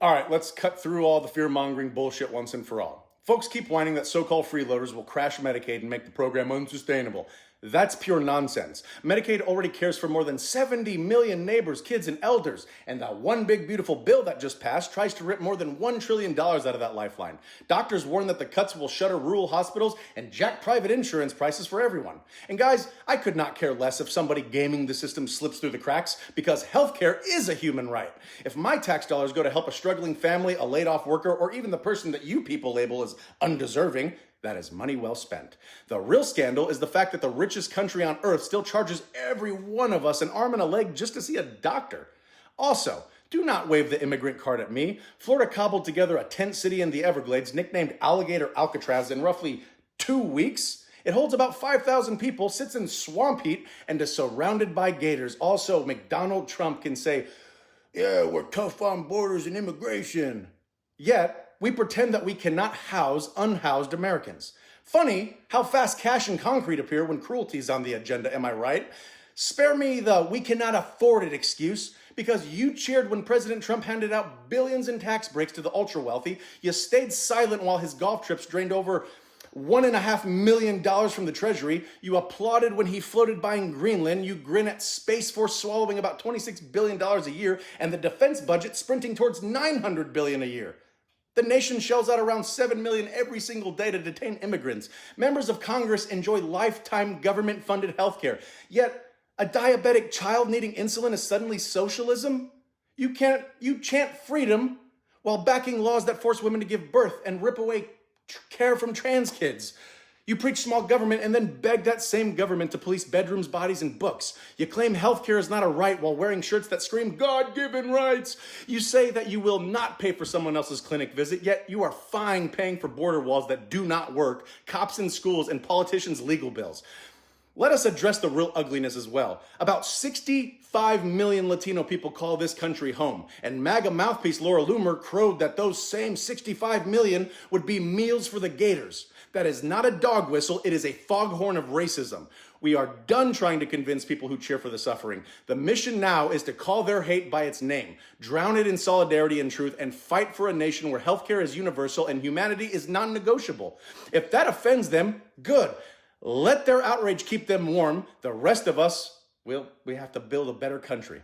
All right, let's cut through all the fear-mongering bullshit once and for all. Folks keep whining that so-called freeloaders will crash Medicaid and make the program unsustainable. That's pure nonsense. Medicaid already cares for more than 70 million neighbors, kids, and elders, and that one big beautiful bill that just passed tries to rip more than $1 trillion out of that lifeline. Doctors warn that the cuts will shutter rural hospitals and jack private insurance prices for everyone. And guys, I could not care less if somebody gaming the system slips through the cracks, because healthcare is a human right. If my tax dollars go to help a struggling family, a laid-off worker, or even the person that you people label as undeserving, that is money well spent. The real scandal is the fact that the richest country on earth still charges every one of us an arm and a leg just to see a doctor. Also, do not wave the immigrant card at me. Florida cobbled together a tent city in the Everglades nicknamed Alligator Alcatraz in roughly 2 weeks. It holds about 5,000 people, sits in swamp heat, and is surrounded by gators. Also, McDonald Trump can say, "Yeah, we're tough on borders and immigration." Yet, we pretend that we cannot house unhoused Americans. Funny how fast cash and concrete appear when cruelty's on the agenda, am I right? Spare me the "we cannot afford it" excuse, because you cheered when President Trump handed out billions in tax breaks to the ultra-wealthy. You stayed silent while his golf trips drained over $1.5 million from the Treasury. You applauded when he floated buying Greenland. You grin at Space Force swallowing about $26 billion a year and the defense budget sprinting towards $900 billion a year. The nation shells out around $7 million every single day to detain immigrants. Members of Congress enjoy lifetime government-funded health care. Yet, a diabetic child needing insulin is suddenly socialism? You chant freedom while backing laws that force women to give birth and rip away care from trans kids. You preach small government and then beg that same government to police bedrooms, bodies, and books. You claim healthcare is not a right while wearing shirts that scream God-given rights. You say that you will not pay for someone else's clinic visit, yet you are fine paying for border walls that do not work, cops in schools, and politicians' legal bills. Let us address the real ugliness as well. About 65 million Latino people call this country home, and MAGA mouthpiece Laura Loomer crowed that those same 65 million would be meals for the gators. That is not a dog whistle, it is a foghorn of racism. We are done trying to convince people who cheer for the suffering. The mission now is to call their hate by its name, drown it in solidarity and truth, and fight for a nation where healthcare is universal and humanity is non-negotiable. If that offends them, good. Let their outrage keep them warm. The rest of us, we have to build a better country.